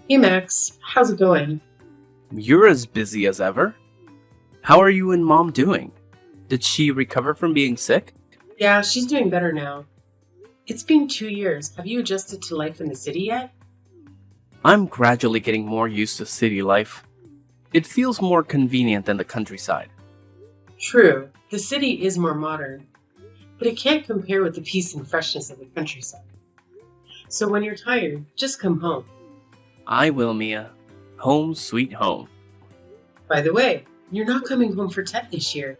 Hey Max, how's it going? You're as busy as ever. How are you and Mom doing? Did she recover from being sick? Yeah, she's doing better now. It's been 2 years. Have you adjusted to life in the city yet? I'm gradually getting more used to city life. It feels more convenient than the countryside. True, the city is more modern, but it can't compare with the peace and freshness of the countryside. So when you're tired, just come home. I will, Mia. Home sweet home. By the way, you're not coming home for Tet this year.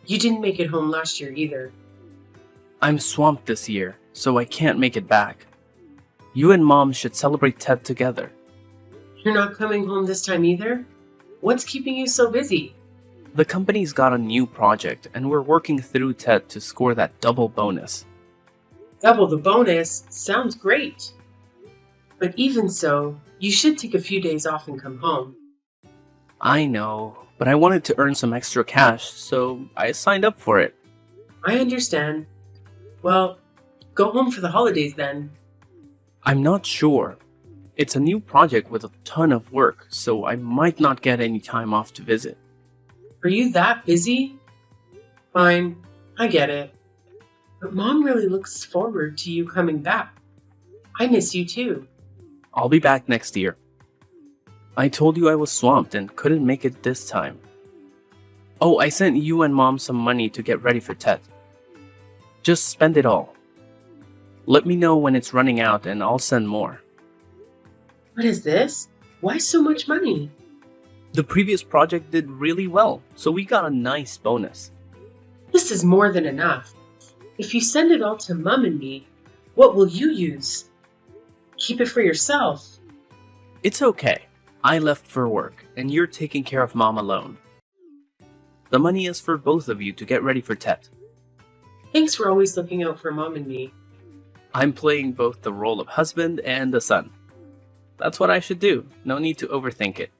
You didn't make it home last year either. I'm swamped this year, so I can't make it back. You and Mom should celebrate Tet together. You're not coming home this time either? What's keeping you so busy? The company's got a new project, and we're working through Tet to score that double bonus. Double the bonus sounds great. But even so, you should take a few days off and come home. I know, but I wanted to earn some extra cash, so I signed up for it. I understand. Well, go home for the holidays then. I'm not sure. It's a new project with a ton of work, so I might not get any time off to visit. Are you that busy? Fine, I get it. But Mom really looks forward to you coming back. I miss you too. I'll be back next year. I told you I was swamped and couldn't make it this time. Oh, I sent you and Mom some money to get ready for Tet. Just spend it all. Let me know when it's running out and I'll send more. What is this? Why so much money? The previous project did really well, so we got a nice bonus. This is more than enough. If you send it all to Mum and me, what will you use? Keep it for yourself. It's okay. I left for work, and you're taking care of Mom alone. The money is for both of you to get ready for Tet. Thanks for always looking out for Mom and me. I'm playing both the role of husband and the son. That's what I should do. No need to overthink it.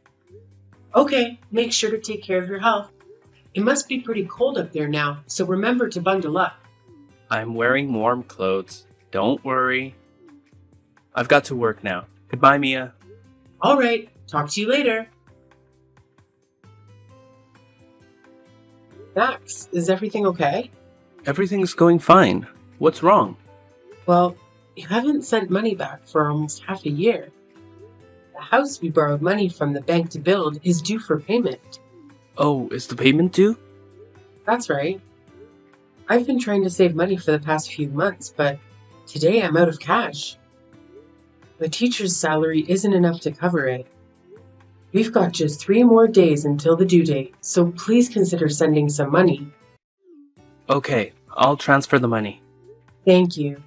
Okay, make sure to take care of your health. It must be pretty cold up there now, so remember to bundle up. I'm wearing warm clothes. Don't worry. I've got to work now. Goodbye, Mia. All right, talk to you later. Max, is everything okay? Everything's going fine. What's wrong? Well, you haven't sent money back for almost half a year. The house we borrowed money from the bank to build is due for payment. Oh, is the payment due? That's right. I've been trying to save money for the past few months, but today I'm out of cash. The teacher's salary isn't enough to cover it. We've got just 3 more days until the due date, so please consider sending some money. Okay, I'll transfer the money. Thank you.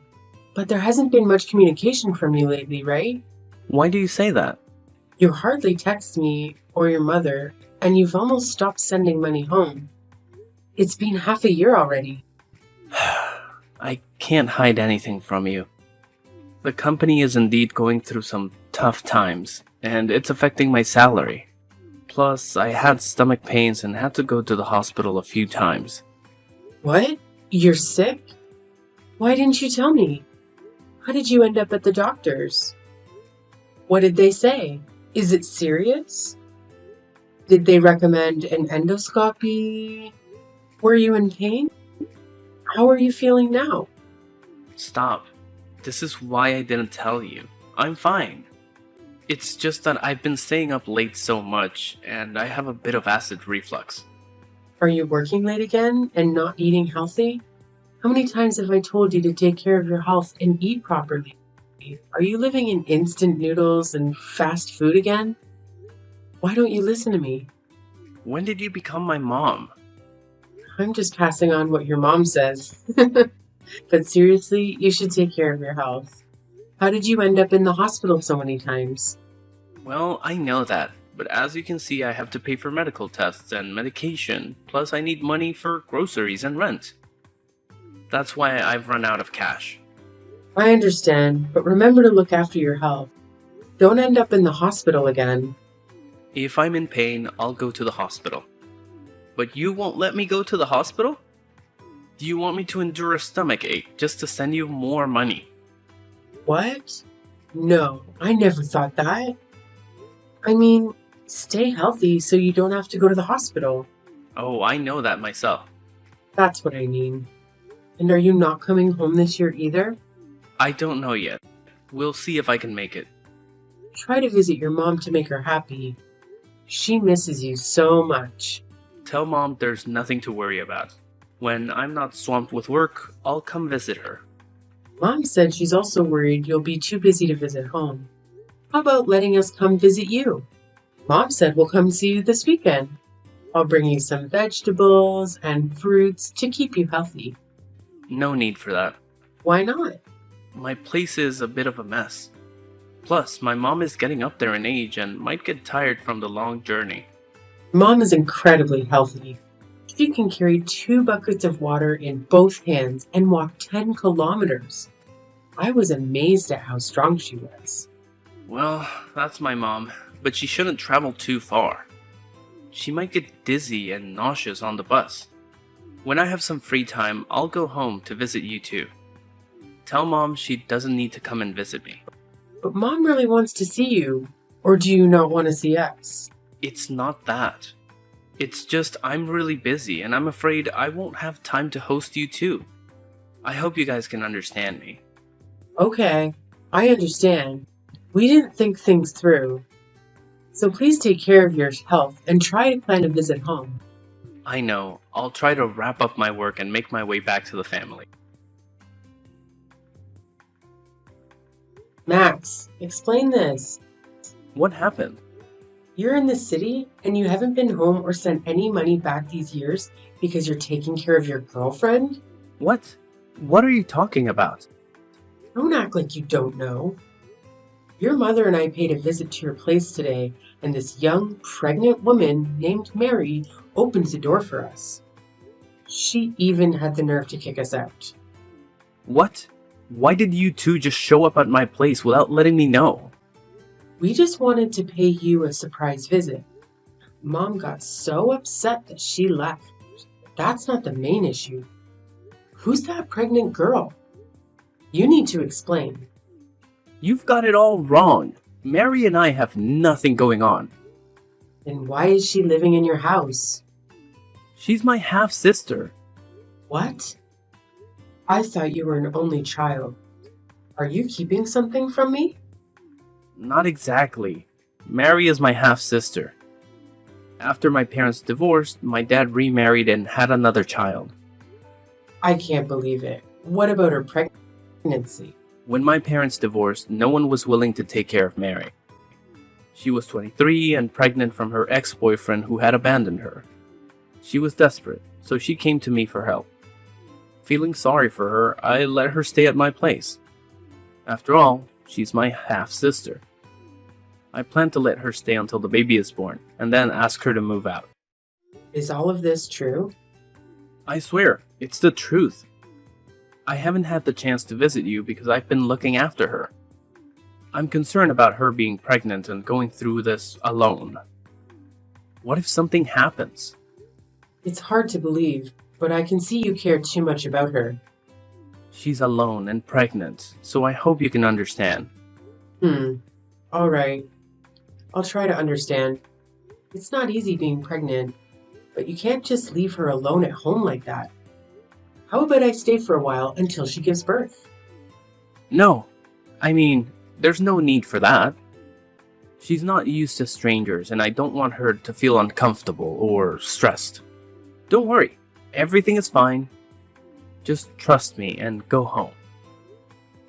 But there hasn't been much communication from you lately, right? Why do you say that? You hardly text me or your mother, and you've almost stopped sending money home. It's been half a year already. I can't hide anything from you. The company is indeed going through some tough times, and it's affecting my salary. Plus, I had stomach pains and had to go to the hospital a few times. What? You're sick? Why didn't you tell me? How did you end up at the doctor's? What did they say? Is it serious? Did they recommend an endoscopy? Were you in pain? How are you feeling now? Stop. This is why I didn't tell you. I'm fine. It's just that I've been staying up late so much, and I have a bit of acid reflux. Are you working late again and not eating healthy? How many times have I told you to take care of your health and eat properly? Are you living in instant noodles and fast food again? Why don't you listen to me? When did you become my mom? I'm just passing on what your mom says. But seriously, you should take care of your health. How did you end up in the hospital so many times? Well, I know that, but as you can see, I have to pay for medical tests and medication, plus I need money for groceries and rent. That's why I've run out of cash. I understand, but remember to look after your health. Don't end up in the hospital again. If I'm in pain, I'll go to the hospital. But you won't let me go to the hospital? Do you want me to endure a stomach ache just to send you more money? What? No, I never thought that. I mean, stay healthy so you don't have to go to the hospital. Oh, I know that myself. That's what I mean. And are you not coming home this year either? I don't know yet. We'll see if I can make it. Try to visit your mom to make her happy. She misses you so much. Tell Mom there's nothing to worry about. When I'm not swamped with work, I'll come visit her. Mom said she's also worried you'll be too busy to visit home. How about letting us come visit you? Mom said we'll come see you this weekend. I'll bring you some vegetables and fruits to keep you healthy. No need for that. Why not? My place is a bit of a mess. Plus, my mom is getting up there in age and might get tired from the long journey. Mom is incredibly healthy. She can carry 2 buckets of water in both hands and walk 10 kilometers. I was amazed at how strong she was. Well, that's my mom, but she shouldn't travel too far. She might get dizzy and nauseous on the bus. When I have some free time, I'll go home to visit you too. Tell Mom she doesn't need to come and visit me. But Mom really wants to see you. Or do you not want to see us? It's not that. It's just I'm really busy and I'm afraid I won't have time to host you too. I hope you guys can understand me. Okay, I understand. We didn't think things through. So please take care of your health and try to plan a visit home. I know. I'll try to wrap up my work and make my way back to the family. Max, explain this. What happened? You're in the city and you haven't been home or sent any money back these years because you're taking care of your girlfriend? What? What are you talking about? Don't act like you don't know. Your mother and I paid a visit to your place today, and this young, pregnant woman named Mary opened the door for us. She even had the nerve to kick us out. What? Why did you two just show up at my place without letting me know? We just wanted to pay you a surprise visit. Mom got so upset that she left. That's not the main issue. Who's that pregnant girl? You need to explain. You've got it all wrong. Mary and I have nothing going on. Then why is she living in your house? She's my half-sister. What? I thought you were an only child. Are you keeping something from me? Not exactly. Mary is my half-sister. After my parents divorced, my dad remarried and had another child. I can't believe it. What about her pregnancy? When my parents divorced, no one was willing to take care of Mary. She was 23 and pregnant from her ex-boyfriend who had abandoned her. She was desperate, so she came to me for help. Feeling sorry for her, I let her stay at my place. After all, she's my half-sister. I plan to let her stay until the baby is born, and then ask her to move out. Is all of this true? I swear, it's the truth. I haven't had the chance to visit you because I've been looking after her. I'm concerned about her being pregnant and going through this alone. What if something happens? It's hard to believe, but I can see you care too much about her. She's alone and pregnant, so I hope you can understand. All right. I'll try to understand. It's not easy being pregnant, but you can't just leave her alone at home like that. How about I stay for a while until she gives birth? No, I mean, there's no need for that. She's not used to strangers, and I don't want her to feel uncomfortable or stressed. Don't worry, everything is fine. Just trust me and go home.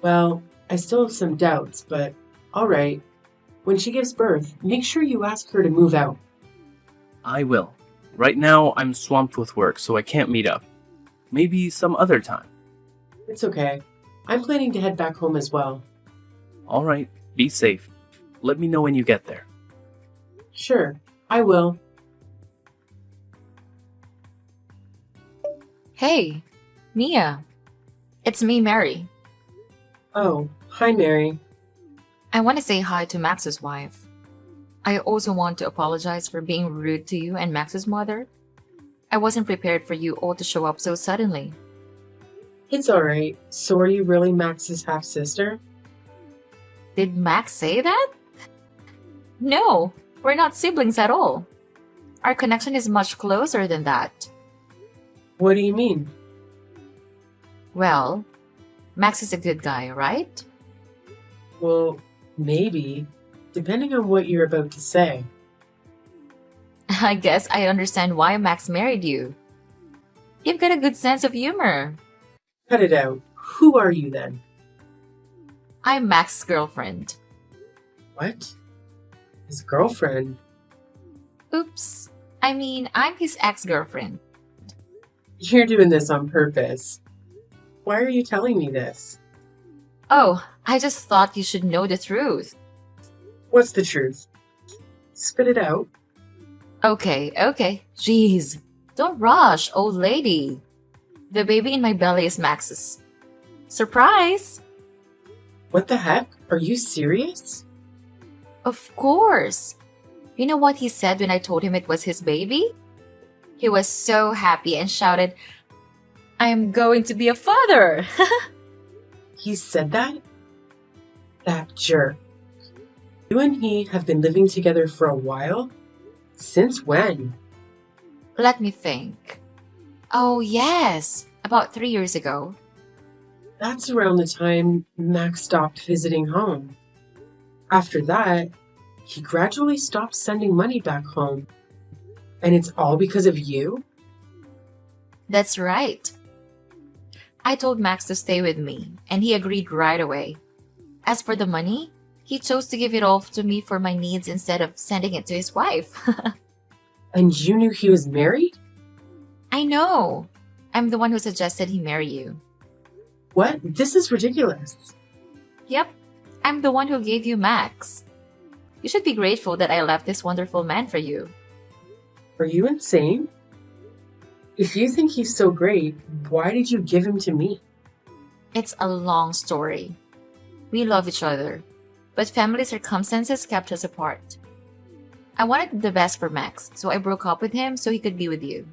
Well, I still have some doubts, but all right. When she gives birth, make sure you ask her to move out. I will. Right now, I'm swamped with work, so I can't meet up. Maybe some other time. It's okay. I'm planning to head back home as well. Alright, be safe. Let me know when you get there. Sure, I will. Hey, Mia. It's me, Mary. Oh, hi Mary. I want to say hi to Max's wife. I also want to apologize for being rude to you and Max's mother. I wasn't prepared for you all to show up so suddenly. It's alright. So are you really Max's half-sister? Did Max say that? No, We're not siblings at all. Our connection is much closer than that. What do you mean? Well, Max is a good guy, right? Well, maybe, depending on what you're about to say. I guess I understand why Max married you. You've got a good sense of humor. Cut it out. Who are you then? I'm Max's girlfriend. What? His girlfriend? Oops. I mean, I'm his ex-girlfriend. You're doing this on purpose. Why are you telling me this? Oh, I just thought you should know the truth. What's the truth? Spit it out. Okay. Jeez. Don't rush, old lady. The baby in my belly is Max's. Surprise! What the heck? Are you serious? Of course. You know what he said when I told him it was his baby? He was so happy and shouted, "I am going to be a father!" He said that? That jerk. You and he have been living together for a while? Since when? Let me think. Oh, yes. About 3 years ago. That's around the time Max stopped visiting home. After that, he gradually stopped sending money back home. And it's all because of you? That's right. I told Max to stay with me, and he agreed right away. As for the money, he chose to give it all to me for my needs instead of sending it to his wife. And you knew he was married? I know. I'm the one who suggested he marry you. What? This is ridiculous. Yep, I'm the one who gave you Max. You should be grateful that I left this wonderful man for you. Are you insane? If you think he's so great, why did you give him to me? It's a long story. We love each other, but family circumstances kept us apart. I wanted the best for Max, so I broke up with him so he could be with you.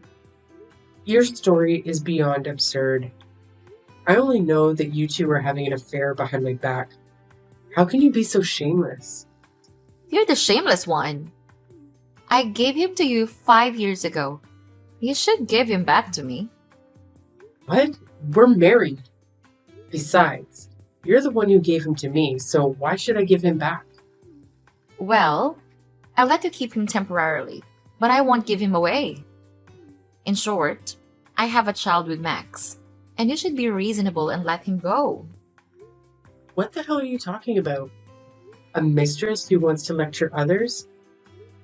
Your story is beyond absurd. I only know that you two are having an affair behind my back. How can you be so shameless? You're the shameless one. I gave him to you 5 years ago. You should give him back to me. What? We're married. Besides, you're the one who gave him to me, so why should I give him back? Well, I'll let you keep him temporarily, but I won't give him away. In short, I have a child with Max, and you should be reasonable and let him go. What the hell are you talking about? A mistress who wants to lecture others?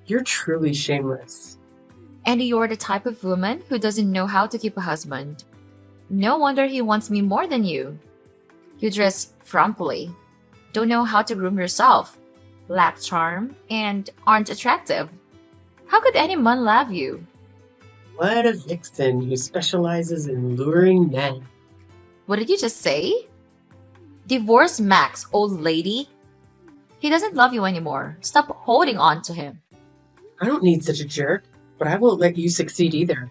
You're truly shameless. And you're the type of woman who doesn't know how to keep a husband. No wonder he wants me more than you. You dress frumpily, don't know how to groom yourself, lack charm, and aren't attractive. How could any man love you? What a vixen who specializes in luring men. What did you just say? Divorce Max, old lady. He doesn't love you anymore. Stop holding on to him. I don't need such a jerk, but I won't let you succeed either.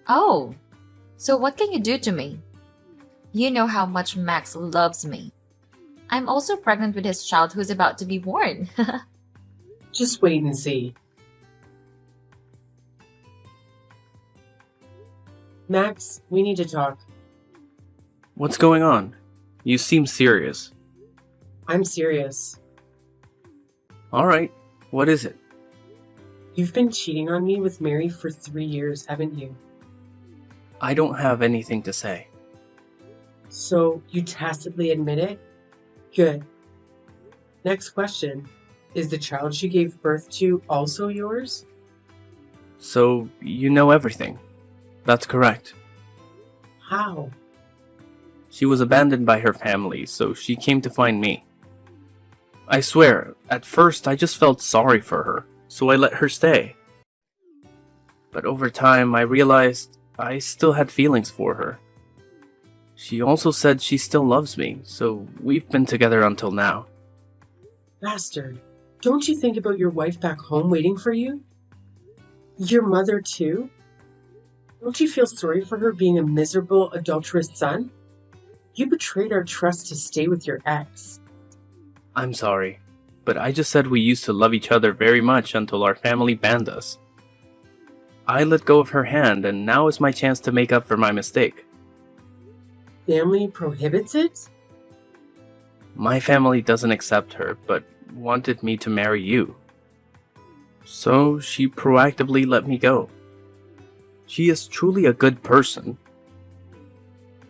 Oh, so what can you do to me? You know how much Max loves me. I'm also pregnant with his child who's about to be born. Just wait and see. Max, we need to talk. What's going on? You seem serious. I'm serious. Alright, what is it? You've been cheating on me with Mary for 3 years, haven't you? I don't have anything to say. So you tacitly admit it? Good. Next question. Is the child she gave birth to also yours? So, you know everything. That's correct. How? She was abandoned by her family, so she came to find me. I swear, at first I just felt sorry for her, so I let her stay. But over time, I realized I still had feelings for her. She also said she still loves me, so we've been together until now. Bastard. Don't you think about your wife back home waiting for you? Your mother too? Don't you feel sorry for her being a miserable, adulterous son? You betrayed our trust to stay with your ex. I'm sorry. but I just said we used to love each other very much until our family banned us. I let go of her hand, and now is my chance to make up for my mistake. Family prohibits it? My family doesn't accept her, but wanted me to marry you. So she proactively let me go. She is truly a good person.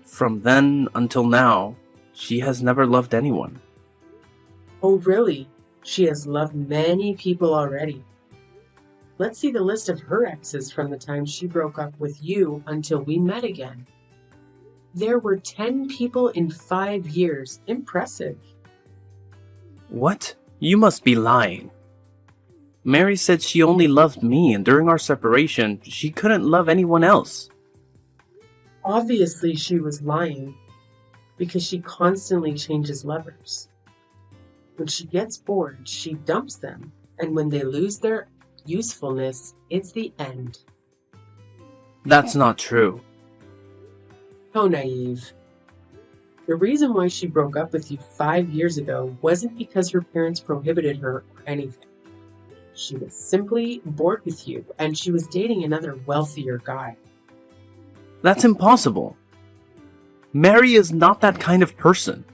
From then until now, she has never loved anyone. Oh, really? She has loved many people already. Let's see the list of her exes from the time she broke up with you until we met again. There were 10 people in 5 years. Impressive. What? You must be lying. Mary said she only loved me, and during our separation, she couldn't love anyone else. Obviously, she was lying because she constantly changes lovers. When she gets bored, she dumps them, and when they lose their usefulness, it's the end. That's not true. So naive. The reason why she broke up with you 5 years ago wasn't because her parents prohibited her or anything. She was simply bored with you, and she was dating another wealthier guy. That's impossible. Mary is not that kind of person.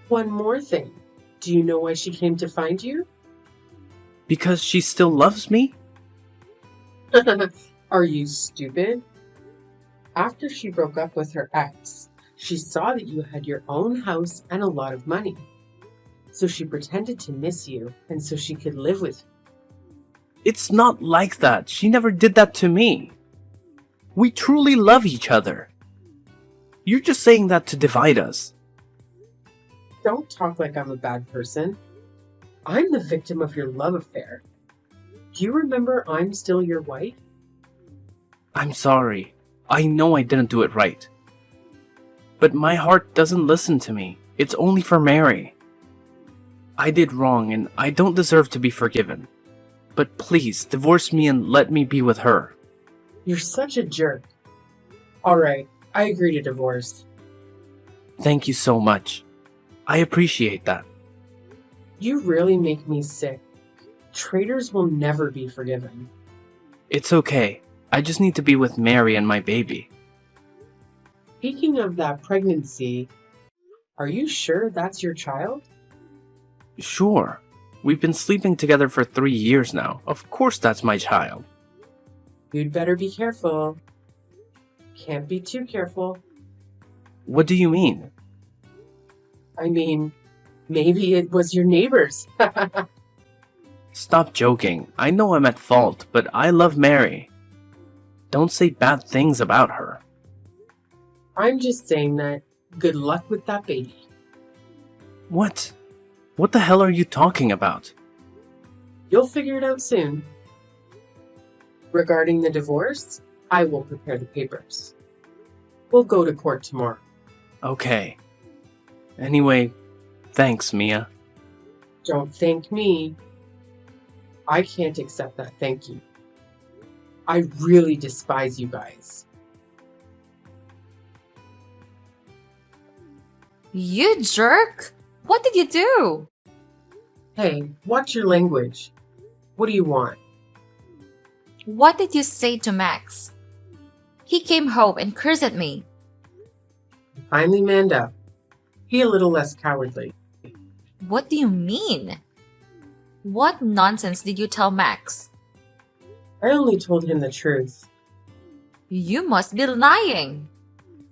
One more thing. Do you know why she came to find you? Because she still loves me? Are you stupid? After she broke up with her ex, she saw that you had your own house and a lot of money. So she pretended to miss you, and so she could live with you. It's not like that. She never did that to me. We truly love each other. You're just saying that to divide us. Don't talk like I'm a bad person. I'm the victim of your love affair. Do you remember I'm still your wife? I'm sorry. I know I didn't do it right. But my heart doesn't listen to me. It's only for Mary. I did wrong and I don't deserve to be forgiven. But please, divorce me and let me be with her. You're such a jerk. Alright, I agree to divorce. Thank you so much. I appreciate that. You really make me sick. Traitors will never be forgiven. It's okay. I just need to be with Mary and my baby. Speaking of that pregnancy, are you sure that's your child? Sure. We've been sleeping together for 3 years now. Of course that's my child. You'd better be careful. Can't be too careful. What do you mean? I mean, maybe it was your neighbor's. Stop joking. I know I'm at fault, but I love Mary. Don't say bad things about her. I'm just saying that good luck with that baby. What? What the hell are you talking about? You'll figure it out soon. Regarding the divorce, I will prepare the papers. We'll go to court tomorrow. Okay. Anyway, thanks, Mia. Don't thank me. I can't accept that thank you. I really despise you guys. You jerk! What did you do? Hey, watch your language. What do you want? What did you say to Max? He came home and cursed at me. Finally manned up. Be a little less cowardly. What do you mean? What nonsense did you tell Max? I only told him the truth. You must be lying.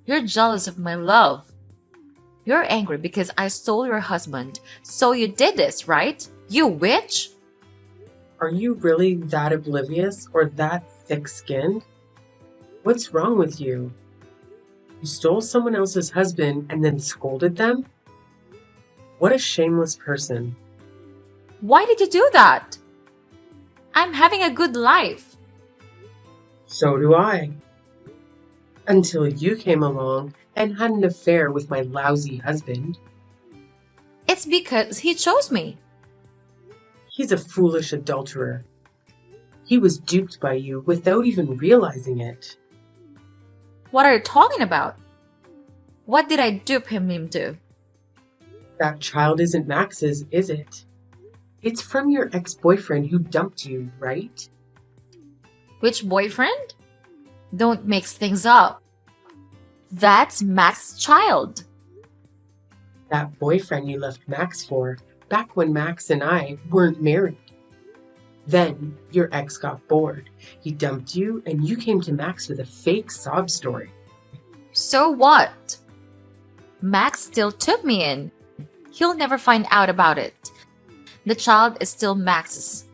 You're jealous of my love. You're angry because I stole your husband, so you did this, right? You witch? Are you really that oblivious or that thick-skinned? What's wrong with you? You stole someone else's husband and then scolded them? What a shameless person. Why did you do that? I'm having a good life. So do I. Until you came along and had an affair with my lousy husband. It's because he chose me. He's a foolish adulterer. He was duped by you without even realizing it. What are you talking about? What did I dupe him into? That child isn't Max's, is it? It's from your ex-boyfriend who dumped you, right? Which boyfriend? Don't mix things up. That's Max's child. That boyfriend you left Max for back when Max and I weren't married. Then your ex got bored. He dumped you and you came to Max with a fake sob story. So what? Max still took me in. He'll never find out about it. The child is still Max's.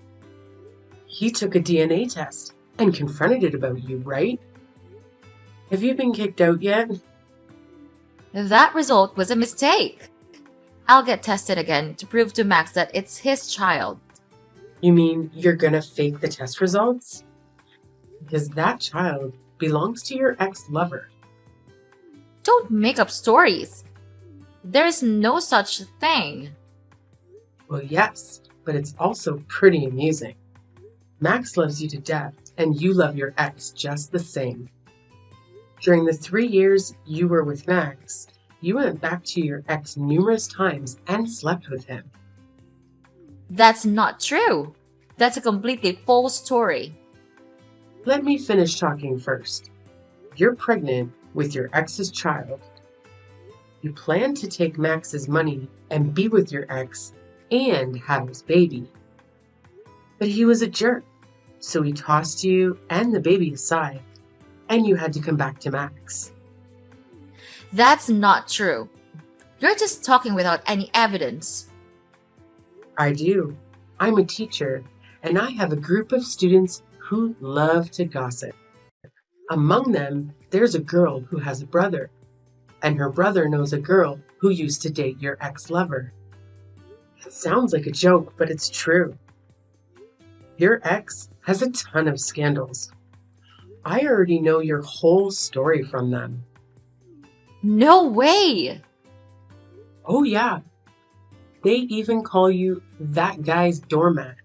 He took a DNA test and confronted it about you, right? Have you been kicked out yet? That result was a mistake. I'll get tested again to prove to Max that it's his child. You mean you're gonna fake the test results? Because that child belongs to your ex-lover. Don't make up stories. There's no such thing. Well, yes, but it's also pretty amusing. Max loves you to death, and you love your ex just the same. During the 3 years you were with Max, you went back to your ex numerous times and slept with him. That's not true. That's a completely false story. Let me finish talking first. You're pregnant with your ex's child. You plan to take Max's money and be with your ex and have his baby. But he was a jerk, so he tossed you and the baby aside, and you had to come back to Max. That's not true. You're just talking without any evidence. I do. I'm a teacher, and I have a group of students who love to gossip. Among them, there's a girl who has a brother, and her brother knows a girl who used to date your ex-lover. It sounds like a joke, but it's true. Your ex has a ton of scandals. I already know your whole story from them. No way! Oh yeah. They even call you that guy's doormat.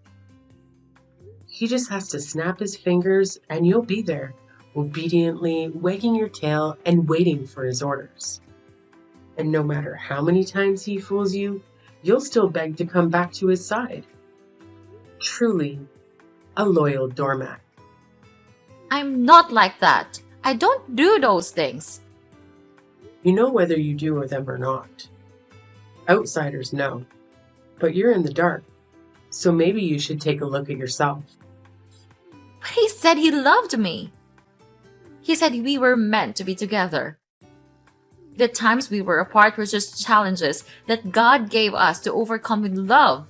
He just has to snap his fingers and you'll be there, obediently wagging your tail and waiting for his orders. And no matter how many times he fools you, you'll still beg to come back to his side. Truly, a loyal doormat. I'm not like that. I don't do those things. You know whether you do them or not. Outsiders know, but you're in the dark, so maybe you should take a look at yourself. But he said he loved me. He said we were meant to be together. The times we were apart were just challenges that God gave us to overcome with love.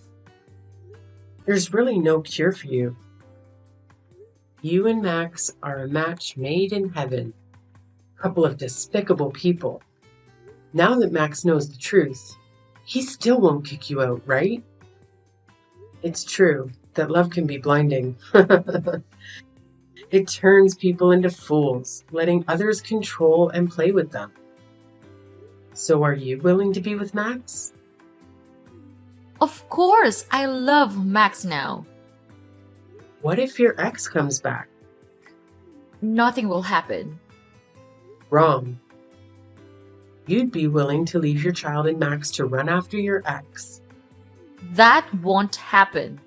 There's really no cure for you. You and Max are a match made in heaven. A couple of despicable people. Now that Max knows the truth, he still won't kick you out, right? It's true that love can be blinding. It turns people into fools, letting others control and play with them. So are you willing to be with Max? Of course, I love Max now. What if your ex comes back? Nothing will happen. Wrong. You'd be willing to leave your child and Max to run after your ex. That won't happen.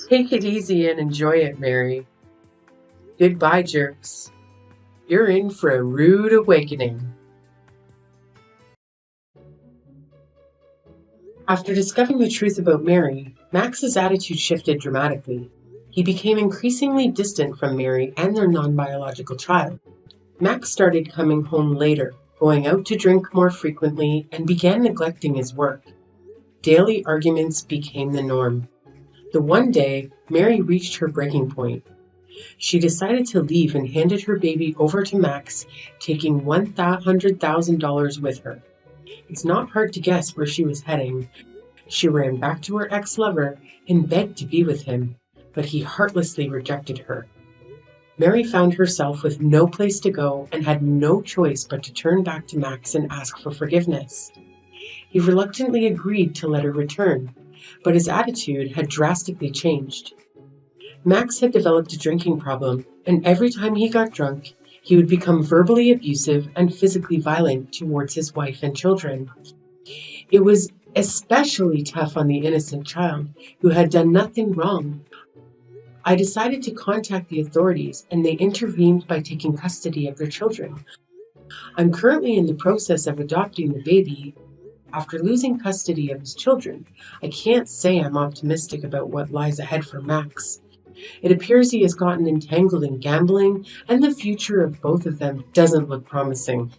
Take it easy and enjoy it, Mary. Goodbye, jerks. You're in for a rude awakening. After discovering the truth about Mary, Max's attitude shifted dramatically. He became increasingly distant from Mary and their non-biological child. Max started coming home later, going out to drink more frequently, and began neglecting his work. Daily arguments became the norm. The one day, Mary reached her breaking point. She decided to leave and handed her baby over to Max, taking $100,000 with her. It's not hard to guess where she was heading. She ran back to her ex-lover and begged to be with him, but he heartlessly rejected her. Mary found herself with no place to go and had no choice but to turn back to Max and ask for forgiveness. He reluctantly agreed to let her return, but his attitude had drastically changed. Max had developed a drinking problem, and every time he got drunk, he would become verbally abusive and physically violent towards his wife and children. It was Especially tough on the innocent child who had done nothing wrong. I decided to contact the authorities, and they intervened by taking custody of their children. I'm currently in the process of adopting the baby. After losing custody of his children, I can't say I'm optimistic about what lies ahead for Max. It appears he has gotten entangled in gambling, and the future of both of them doesn't look promising.